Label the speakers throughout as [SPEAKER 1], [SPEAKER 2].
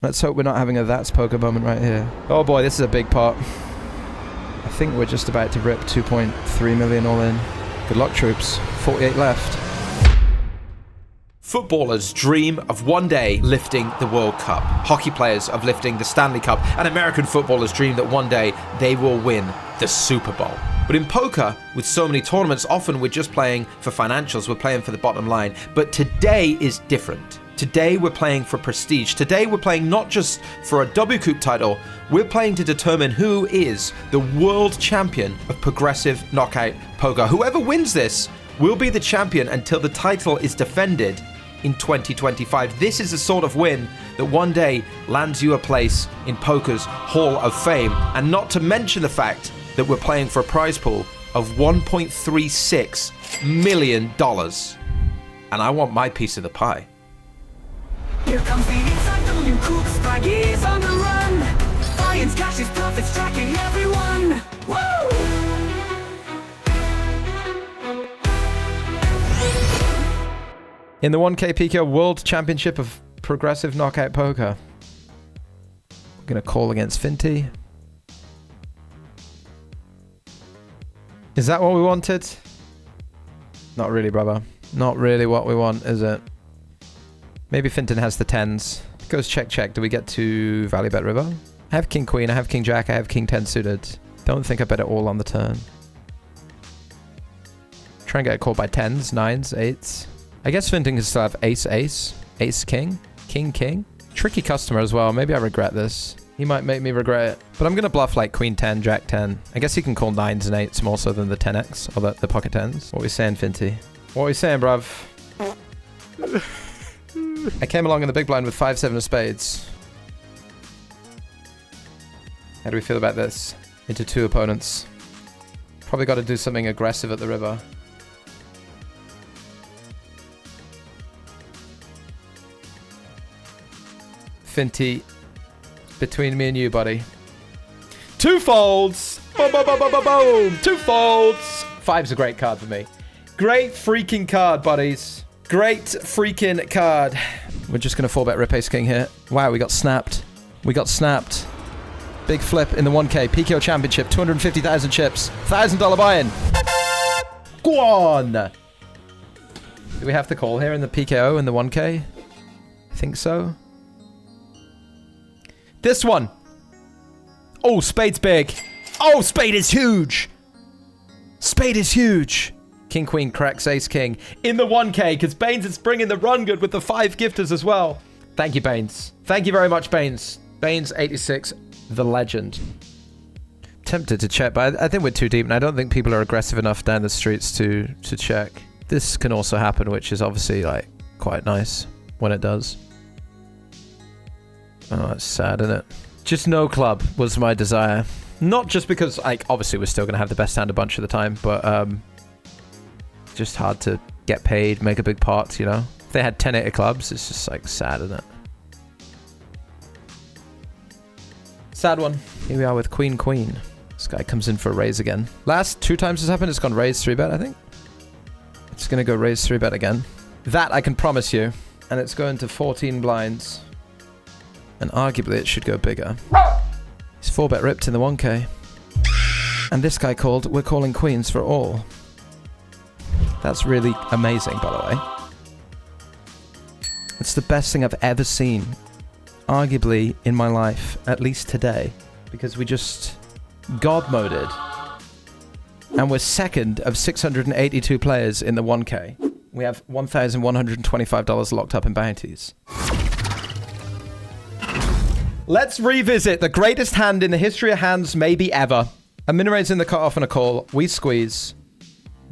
[SPEAKER 1] Let's hope we're not having a that's poker moment right here. Oh boy, this is a big pot. I think we're just about to rip 2.3 million all in. Good luck, troops. 48 left.
[SPEAKER 2] Footballers dream of one day lifting the World Cup. Hockey players of lifting the Stanley Cup. And American footballers dream that one day they will win the Super Bowl. But in poker, with so many tournaments, often we're just playing for financials. We're playing for the bottom line. But today is different. Today we're playing for prestige. Today we're playing not just for a W Coupe title, we're playing to determine who is the world champion of progressive knockout poker. Whoever wins this will be the champion until the title is defended in 2025. This is the sort of win that one day lands you a place in poker's Hall of Fame. And not to mention the fact that we're playing for a prize pool of $1.36 million. And I want my piece of the pie.
[SPEAKER 3] Here comes the inside W Coupe, Spraggy's on the run. Lions cash his profits, tracking everyone. Woo!
[SPEAKER 1] In the 1K PKO World Championship of Progressive Knockout Poker, we're going to call against Finty. Is that what we wanted? Not really, brother. Not really what we want, is it? Maybe Finton has the 10s. Goes check, check. Do we get to Value Bet River? I have King Queen, I have King Jack, I have King 10 suited. Don't think I bet it all on the turn. Try and get a call by 10s, 9s, 8s. I guess Finton can still have Ace, Ace, Ace, King, King, King. Tricky customer as well. Maybe I regret this. He might make me regret it. But I'm going to bluff like Queen 10, Jack 10. I guess he can call 9s and 8s more so than the 10x or the pocket 10s. What are we saying, Finty? What are we saying, bruv? I came along in the big blind with 5-7 of spades. How do we feel about this? Into two opponents. Probably got to do something aggressive at the river. Finty, between me and you, buddy. Two folds! Boom, boom, boom, boom, boom, boom! Two folds! Five's a great card for me. Great freaking card, buddies. Great freaking card. We're just going to 4-bet rip Ace King here. Wow, we got snapped. We got snapped. Big flip in the 1K. PKO Championship. 250,000 chips. $1,000 buy-in. Go on. Do we have to call here in the PKO in the 1K? I think so. This one. Oh, spade's big. Oh, spade is huge. Spade is huge. King, Queen, cracks, Ace, King. In the 1K, because Baines is bringing the run good with the 5 gifters as well. Thank you, Baines. Thank you very much, Baines. Baines, 86, the legend. Tempted to check, but I think we're too deep, and I don't think people are aggressive enough down the streets to check. This can also happen, which is obviously, like, quite nice when it does. Oh, it's sad, isn't it? Just no club was my desire. Not just because, like, obviously we're still going to have the best hand a bunch of the time, but, just hard to get paid, make a big pot, you know? If they had 10-8 of clubs, it's just like sad, isn't it? Sad one. Here we are with Queen Queen. This guy comes in for a raise again. Last 2 times this happened, it's gone raise 3-bet, I think. It's gonna go raise 3-bet again. That I can promise you. And it's going to 14 blinds. And arguably it should go bigger. He's 4-bet ripped in the 1K. And this guy called, we're calling queens for all. That's really amazing, by the way. It's the best thing I've ever seen, arguably, in my life, at least today, because we just God-moded. And we're second of 682 players in the 1K. We have $1,125 locked up in bounties. Let's revisit the greatest hand in the history of hands, maybe ever. A min-raise in the cutoff and a call. We squeeze.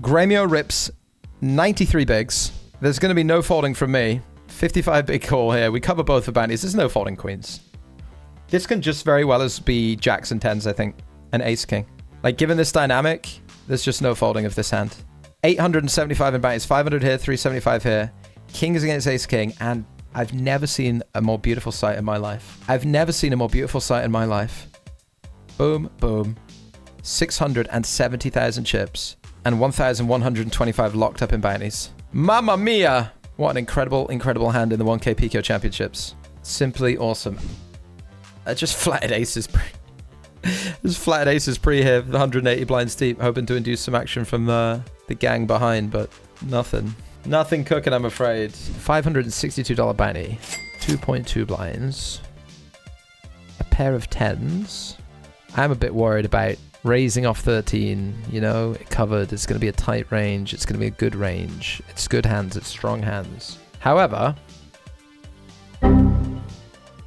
[SPEAKER 1] Gremio rips 93 bigs. There's going to be no folding from me. 55 big call here. We cover both the bounties. There's no folding queens. This can just very well as be jacks and 10s, I think. And ace king. Like, given this dynamic, there's just no folding of this hand. 875 in bounties. 500 here, 375 here. King is against ace king. And I've never seen a more beautiful sight in my life. I've never seen a more beautiful sight in my life. Boom, boom. 670,000 chips. And 1,125 locked up in bounties. Mamma mia! What an incredible, incredible hand in the 1K PKO Championships. Simply awesome. I just flatted aces. Just flatted aces pre here, 180 blinds deep, hoping to induce some action from the gang behind, but nothing. Nothing cooking, I'm afraid. $562 bounty. 2.2 blinds. A pair of 10s. I'm a bit worried about raising off 13. You know, it covered. It's going to be a tight range. It's going to be a good range. It's good hands. It's strong hands. However,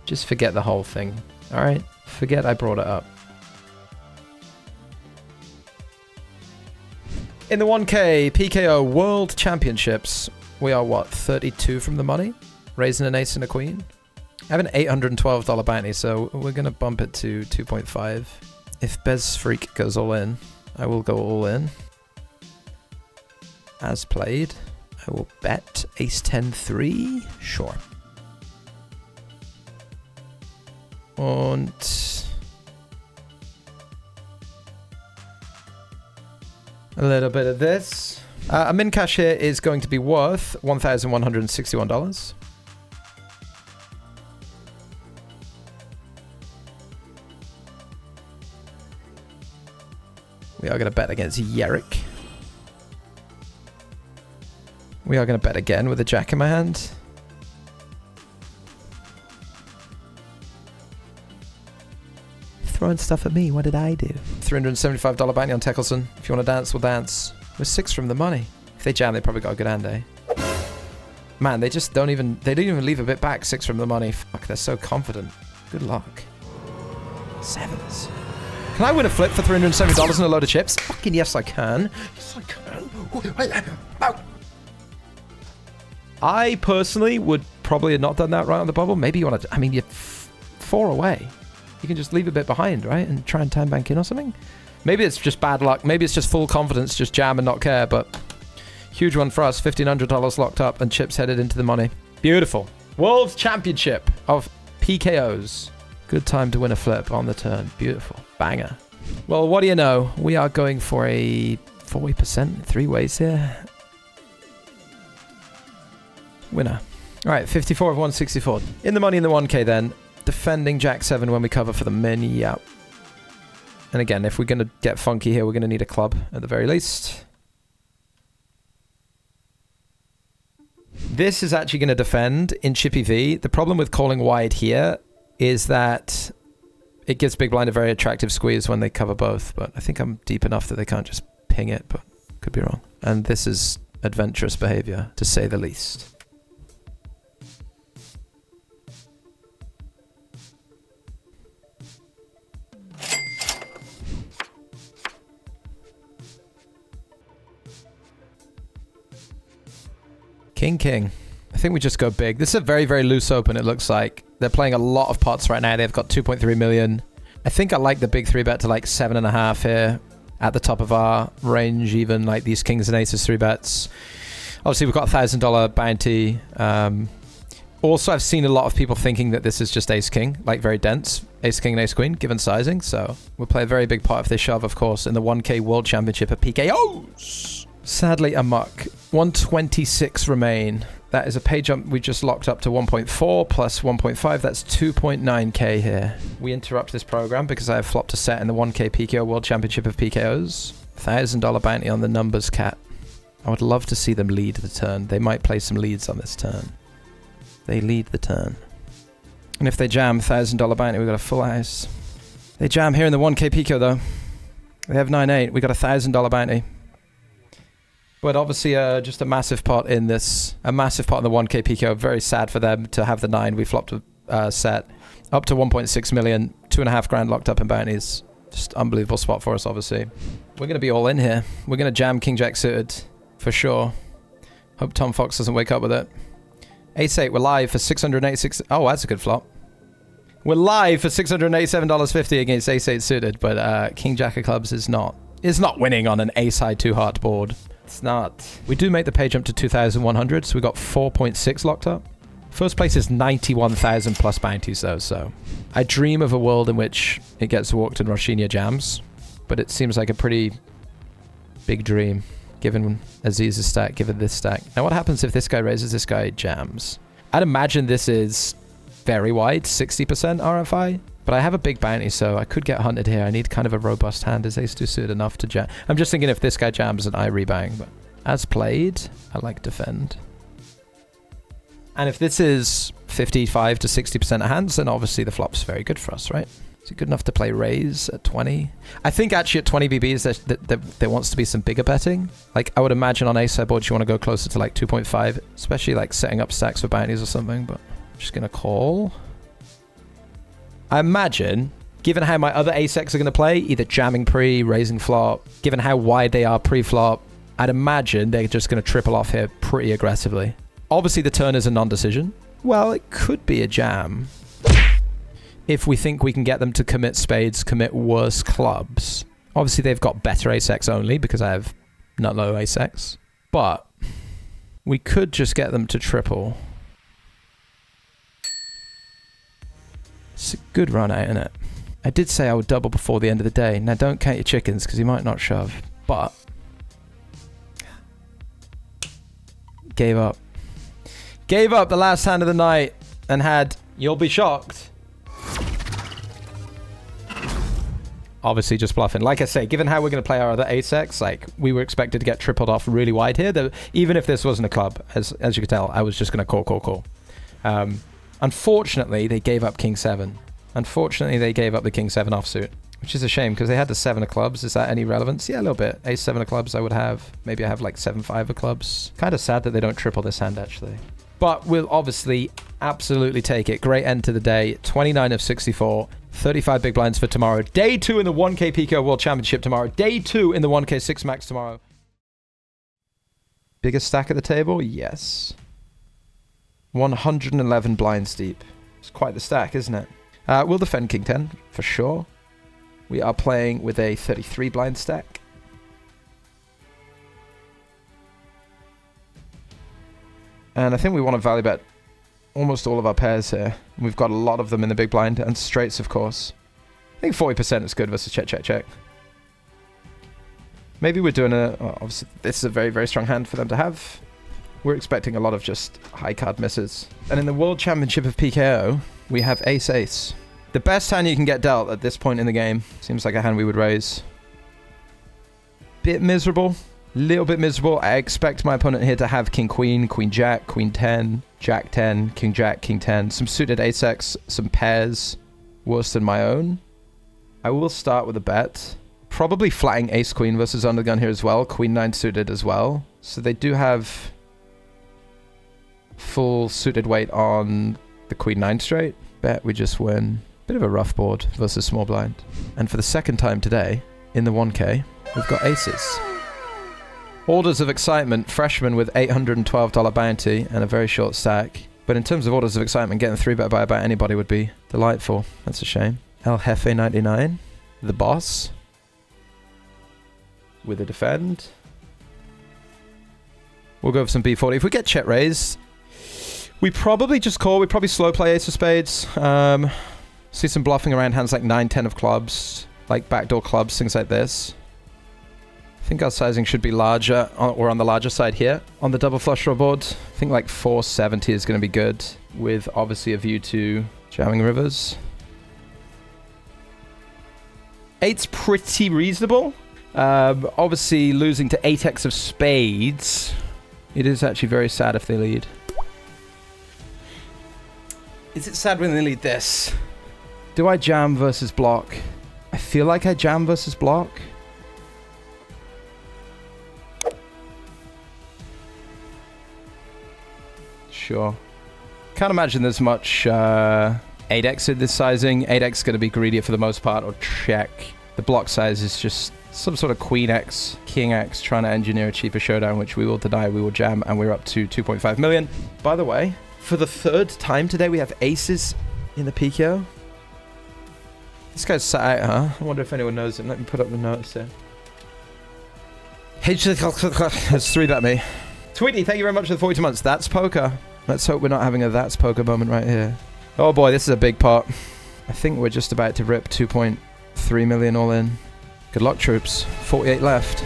[SPEAKER 1] just forget the whole thing. All right? Forget I brought it up. In the 1K PKO World Championships, we are what, 32 from the money? Raising an ace and a queen. I have an $812 bounty, so we're going to bump it to 2.5. If Bez Freak goes all in, I will go all in. As played, I will bet ace 10-3. Sure. Und a little bit of this. A min cash here is going to be worth $1,161. We are going to bet against Yerrick. We are going to bet again with a jack in my hand. Throwing stuff at me. What did I do? $375 bounty on Tekelson. If you want to dance, we'll dance. We're 6 from the money. If they jam, they probably got a good hand, eh? Man, they just don't even... They don't even leave a bit back. 6 from the money. Fuck, they're so confident. Good luck. 7s. Can I win a flip for $370 and a load of chips? Fucking yes, I can. Yes, I can. I personally would probably have not done that right on the bubble. Maybe you want to... I mean, you're 4 away. You can just leave a bit behind, right? And try and time bank in or something. Maybe it's just bad luck. Maybe it's just full confidence, just jam and not care. But huge one for us. $1,500 locked up and chips headed into the money. Beautiful. World Championship of PKOs. Good time to win a flip on the turn. Beautiful. Banger. Well, what do you know? We are going for a 40% 3 ways here. Winner. All right, 54 of 164. In the money in the 1K then. Defending Jack 7 when we cover for the min. Yeah. And again, if we're going to get funky here, we're going to need a club at the very least. This is actually going to defend in Chippy V. The problem with calling wide here is that it gives Big Blind a very attractive squeeze when they cover both. But I think I'm deep enough that they can't just ping it, but could be wrong. And this is adventurous behavior, to say the least. King. I think we just go big. This is a very, very loose open, it looks like. They're playing a lot of pots right now. They've got 2.3 million. I think I like the big 3-bet to like 7.5 here. At the top of our range, even like these kings and aces 3-bets. Obviously, we've got a $1,000 bounty. Also, I've seen a lot of people thinking that this is just ace-king, like very dense. Ace-king and ace-queen, given sizing. So we'll play a very big pot if they shove, of course, in the 1K World Championship of PKOs. Sadly, a muck. 126 remain. That is a pay jump we just locked up to 1.4 plus 1.5. That's 2.9k here. We interrupt this program because I have flopped a set in the 1k PKO World Championship of PKOs. $1,000 bounty on the numbers, cat. I would love to see them lead the turn. They might play some leads on this turn. They lead the turn. And if they jam, $1,000 bounty, we got a full house. They jam here in the 1k PKO though. They have 9-8. We got a $1,000 bounty. But obviously, just a massive pot in this, a massive pot in the 1k PKO. Very sad for them to have the 9. We flopped a set up to 1.6 million, 2.5 grand locked up in bounties. Just unbelievable spot for us, obviously. We're going to be all in here. We're going to jam King Jack suited for sure. Hope Tom Fox doesn't wake up with it. Ace-8, we're live for 686. Oh, that's a good flop. We're live for $687.50 against Ace-8 suited, but King Jack of clubs is not winning on an ace-high 2-heart board. It's not. We do make the pay jump to 2,100, so we got 4.6 locked up. First place is 91,000 plus bounties though, so I dream of a world in which it gets walked and Roshinia jams, but it seems like a pretty big dream given Aziz's stack, given this stack. Now what happens if this guy raises, this guy jams? I'd imagine this is very wide, 60% RFI. But I have a big bounty, so I could get hunted here. I need kind of a robust hand. Is ace 2 suited enough to jam? I'm just thinking if this guy jams and I rebang. But as played, I like defend. And if this is 55 to 60% of hands, then obviously the flop's very good for us, right? Is it good enough to play raise at 20? I think actually at 20 BBs, there wants to be some bigger betting. Like, I would imagine on ace sideboard, you want to go closer to like 2.5, especially like setting up stacks for bounties or something, but I'm just going to call. I imagine, given how my other ace-X are going to play, either jamming pre, raising flop, given how wide they are pre-flop, I'd imagine they're just going to triple off here pretty aggressively. Obviously, the turn is a non-decision. Well, it could be a jam. If we think we can get them to commit spades, commit worse clubs. Obviously, they've got better ace-X only because I have nut low ace-X. But we could just get them to triple. It's a good run out, isn't it? I did say I would double before the end of the day. Now, don't count your chickens because you might not shove. But gave up. Gave up the last hand of the night and had, you'll be shocked. Obviously just bluffing. Like I say, given how we're going to play our other ace-X, like we were expected to get tripled off really wide here. Even if this wasn't a club, as you could tell, I was just going to call. Unfortunately, they gave up king 7. Unfortunately, they gave up the king 7 offsuit, which is a shame because they had the 7 of clubs. Is that any relevance? Yeah, a little bit. Ace 7 of clubs I would have. Maybe I have like 7-5 of clubs. Kind of sad that they don't triple this hand actually. But we'll obviously absolutely take it. Great end to the day. 29 of 64. 35 big blinds for tomorrow. Day 2 in the 1K PKO World Championship tomorrow. Day 2 in the 1K 6 Max tomorrow. Biggest stack at the table? Yes. 111 blinds deep. It's quite the stack, isn't it? We'll defend king 10 for sure. We are playing with a 33 blind stack. And I think we want to value bet almost all of our pairs here. We've got a lot of them in the big blind and straights, of course. I think 40% is good versus check. Maybe we're doing obviously this is a very, very strong hand for them to have. We're expecting a lot of just high card misses. And in the World Championship of PKO, we have ace-ace. The best hand you can get dealt at this point in the game. Seems like a hand we would raise. Bit miserable. Little bit miserable. I expect my opponent here to have king queen, queen jack, queen 10, jack 10, king jack, king 10. Some suited ace-X, some pairs worse than my own. I will start with a bet. Probably flatting ace queen versus undergun here as well. Queen 9 suited as well. So they do have full suited weight on the queen 9 straight. Bet we just win. Bit of a rough board versus small blind. And for the second time today, in the 1K, we've got aces. Orders of excitement, freshman with $812 bounty and a very short stack. But in terms of orders of excitement, getting 3-bet by about anybody would be delightful. That's a shame. El Jefe 99, the boss, with a defend. We'll go for some B40. If we get check raise, we probably just call. We probably slow play ace of spades. See some bluffing around hands like 9, 10 of clubs, like backdoor clubs, things like this. I think our sizing should be larger, or on the larger side here. On the double flush draw board, I think like 470 is going to be good, with obviously a view to jamming rivers. 8's pretty reasonable. Obviously losing to 8x of spades. It is actually very sad if they lead. Is it sad when they lead this? Do I jam versus block? I feel like I jam versus block. Sure. Can't imagine there's much 8x in this sizing. 8x is going to be greedier for the most part, or check. The block size is just some sort of queen x, king x, trying to engineer a cheaper showdown, which we will deny, we will jam, and we're up to 2.5 million. By the way, for the third time today, we have aces in the PKO. This guy's sat out, huh? I wonder if anyone knows it. Let me put up the notes here. It's 3-bet me. Tweety, thank you very much for the 42 months. That's poker. Let's hope we're not having a that's poker moment right here. Oh boy, this is a big pot. I think we're just about to rip 2.3 million all in. Good luck, troops. 48 left.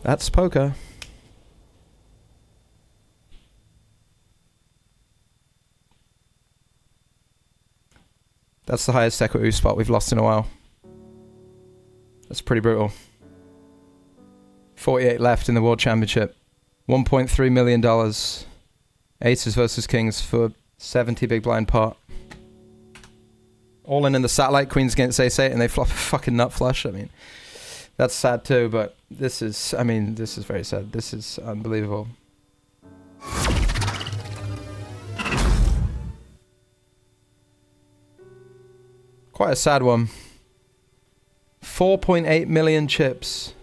[SPEAKER 1] That's poker. That's the highest equity spot we've lost in a while. That's pretty brutal. 48 left in the World Championship. $1.3 million. Aces versus kings for 70 big blind pot. All in the satellite, queens against ace-8, and they flop a fucking nut flush. I mean, that's sad too, but this is very sad. This is unbelievable. Quite a sad one. 4.8 million chips.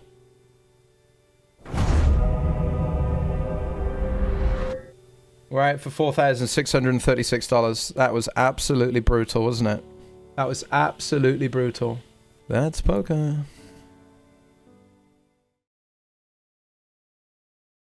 [SPEAKER 1] Right, for $4,636. That was absolutely brutal, wasn't it? That was absolutely brutal. That's poker.